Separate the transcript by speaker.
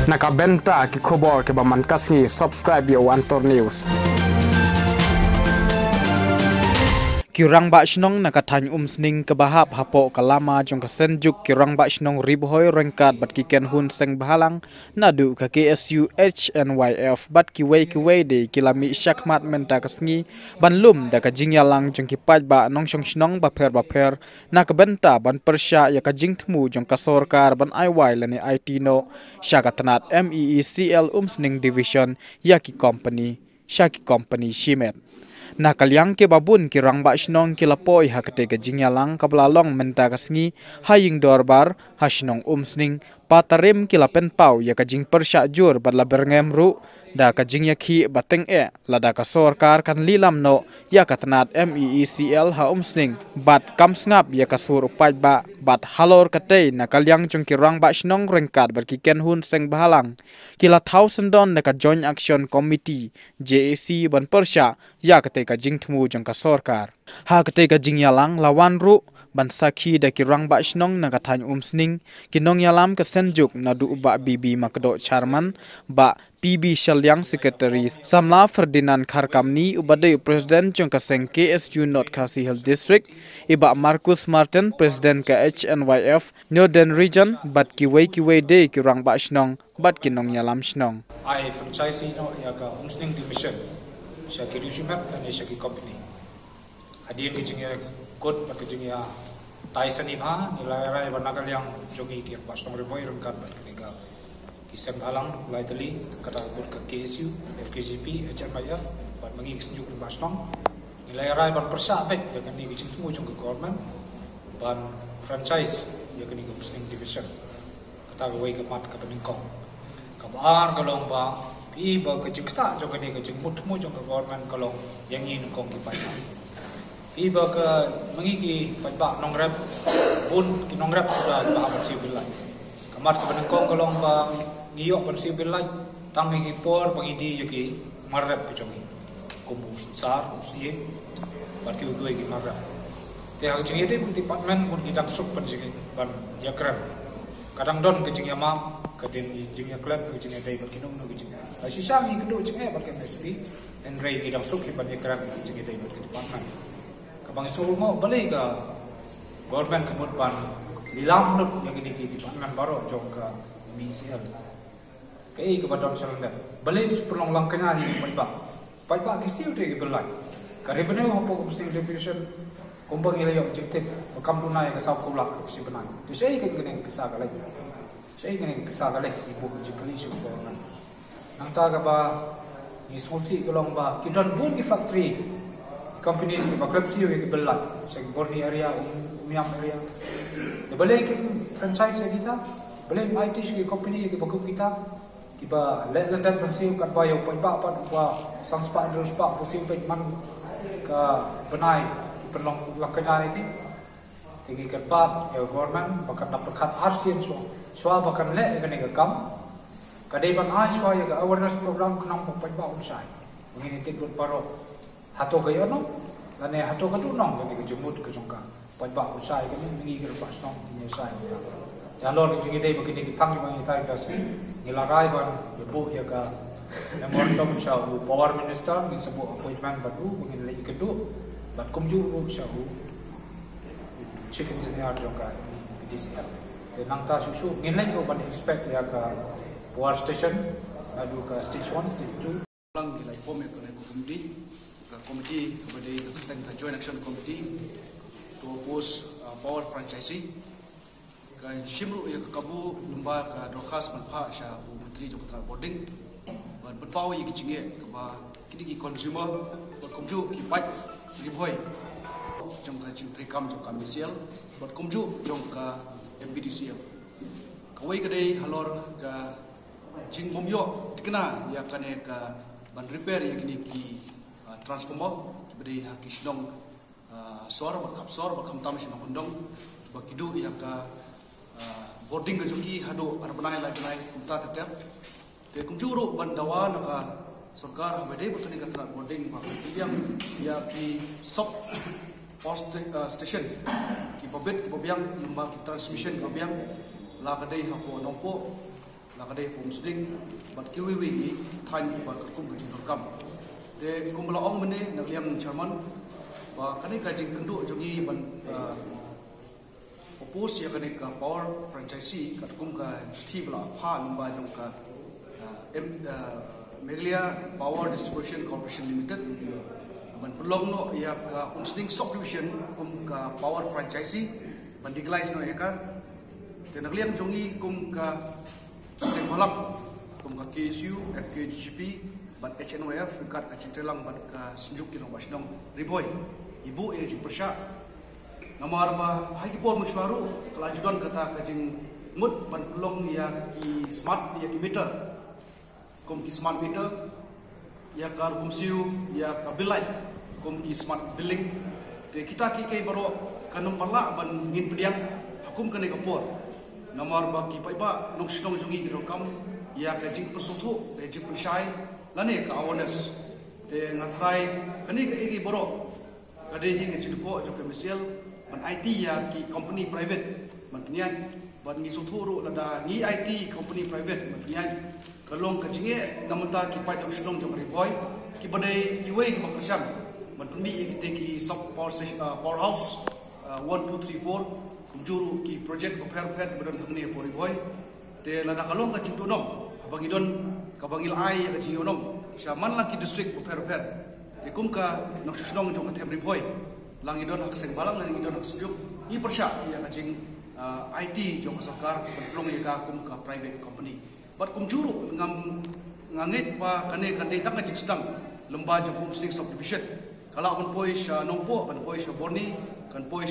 Speaker 1: Nakabenta ki khobor ke baman kasngi subscribe yo Antor News. Kirang ba shnong nakatany sning kabahap hapo kalama jong kasenjuk kirang ba shnong ribhoy rengkat bat kiken hun seng bahalang nadu ka KSU HNYF bat kiwei de kilami syakmat menta kasngi banlum da ka jingyalang jong kipaj ba nong shong shnong ba pher nakabenta ban persya ya ka jingtmu jong kasorkar ban IY lani IT no syakatanat MEECL sning division yaki company shimet. Nakalyang ke babun kirang ba shnong kilapoi hakate ke jingyalang kablalong menta kasngi haying dorbar hasnong sning patarim kilapen pau ya kajing persya jur badla berngem da kajing yakhi bateng lada ka sorkar kan lilam no ya katanat MEECL sning bat kamsngap ya kasur upaj ba bat halor kate nakalyang jong kirang ba shnong rengkat berkiken hun seng bahalang kila 1000 don ka joint action committee JAC ban persya ya kate ka jingtmu jong ka sorkar ha kate ka jingyalang lawan ban sakhi da kirang ba shnong nakatany sning kinong yalam ka senjuk nadu ba bibi makdo chairman ba PB Shalyang Secretary Samla Ferdinand Kharkamni ubade President jong kaseng KSU North Khasi Hill District iba Marcus Martin President ka HNYF Northern Region bat kiwei de kirang ba shnong bat kinong yalam shnong
Speaker 2: I franchise no ya ka sning division sya kirusimat ani sya ki company hadir ki jingya kot bat ki jingya Tyson ibha nilai banakal yang jogi ki pas nomor boy rengkat bat ketiga kisah halang lightly kata ke KSU FKGP HMIF bat mangi kesenjuk di Basnong nilai rai ban persa bet ya kan ni semua jong ke government ban franchise ya kan ni sning division kata wei ke mat ke peningkong kabar kalong ba pi ba ke jikta jong ni ke jengmut mu jong ke government kalong yang ini kong ki pai pi ba ke mangi ki pai ba nong rep bun ki nong rep sudah ba bersih bilai kamat ke peningkong kalong ba ngiyok pan sibil lai tang ngi por pangidi yaki marrap ke jongi kubu sar usie bat ki ugoi ki marrap te ha jongi de department mun idang suk pan jigi ban yakram kadang don ke jongi ma ke den jongi club ke jongi dai bat kinong no ke jongi sisa ngi kedo jongi bat ke SP en rei idang suk ki ban yakram jongi dai bat ke department kabang suru mo balai ka government kemut ban lilam no yang ini ki department baru jong ka MEECL kei ke badon selenda balai perlong langkanya ni pai ba kisiu de belai ka revenue hopo sing division kumbang ile yok objective kam tunai ka sau kulak si benai tu sei ke gene kisa ka lagi sei gene kisa ka lagi ibu jikali su ko nang ta ka ba ni sosi kolong ba kidon bun ki factory companies ki baklap siu ke belai sei borni area umiam area de balai ke franchise kita balai IT ki company ki bakup kita iba let dan bersiu kat bayo pai ba sang spa terus pa bersiu pet man ka benai perlong lakanya ini tinggi kat pa ya government bakat dapat khat arsian so bakan le gane ka kam kadai ban ai so ya awareness program kenang pai ba unsai ngini tikut paro hato gayo no lane hato ka tu nong gane ka jumut ka jongka pai ba unsai ka ngi ka pas nong ni sai jalur ni jingi dei begini ki pangi mangi tai ka nilarai ban ibu ya ka memorandum syau power minister ni sebuah appointment baru mungkin lagi kedua bat kumju syau chief engineer jongka DCL dan nangta susu nilai ko ban expect ya ka power station adu ka stage 1 stage 2
Speaker 3: lang nilai form ko na committee kepada tentang joint action committee to oppose power franchisee kan shimru ya kabu lumba ka dokas manfa sha menteri jogja boarding ban berpau yi kichinge ba kini ki consumer bat kumju ki pat ki boy jong ka chintri kam jong ka misial bat kumju jong ka MPDCL kawai kadai halor ka jing bomyo dikena ya kane ka ban repair ya kini ki transformer beri ha kisdong sor bat kapsor bat kamtam shinong undong ba kidu ya ka boarding ke joki hado arbanai lai banai kumta tetep te kumjuru bandawa naka sarkar bade butani katra boarding ma yang ya ki sop post station ki babet ki babyang limba ki transmission babyang la kadai hapo nompo lakade pomsling bat kiwi ni than ba kum ka jing kam te kum la ong mene nak liam chairman ba kani ka jing kendu jogi ban oppose ya kani ka power franchisee ka kum ka thi bla pha numba jong ka Meghalaya Power Distribution Corporation Limited ban pelong no ya ka umsling subdivision kum ka power franchisee ban digalize no ya ka te nak liam jongi kum ka Sengbalak, kum ka KSU, FKGP, bat HNOF, kat ka Cintelang, bat ka Senjuk Kilong Basnong, Riboy, Ibu yang Persya. Nama arba hai kipor musywaru kelanjutan kata kajing mud ban pelong ya ki smart ya ki meter. Kum ki smart meter ya ka kum siu ya ka bilai, kum ki smart billing. Te kita ki kai baro kanum parla ban ngin pediang hukum kene kapor. Nomor bagi paipa nong sinong jongi kiro kam ya kajing pesutu kajing pensai lane ka awareness te ngathrai kani ka igi boro kade hi kajing ko jo commercial ban IT ya ki company private man pnian ban ngi sutu ru lada ngi IT company private man pnian kalong kajing e namata ki pai nong sinong jong riboy ki badai ki wei ki makasam man pmi ki te ki sub powerhouse 1 2 3 4 kumjuru ki project oper bedon hangni pori boy te lada kalong ka cintu nom bangidon ka bangil ai ka cintu nom shaman la ki district oper te kum ka nok susnong jong ka temri boy langidon hak Sengbalang langidon hak Senjuk i persya ya ka jing IT jong ka sarkar pelong ya ka kum ka private company bat kumjuru ngangit pa kane tak ka jing sedang lemba jong umsling subdivision kala pun poi sha nongpo pan poi sha borni kan poi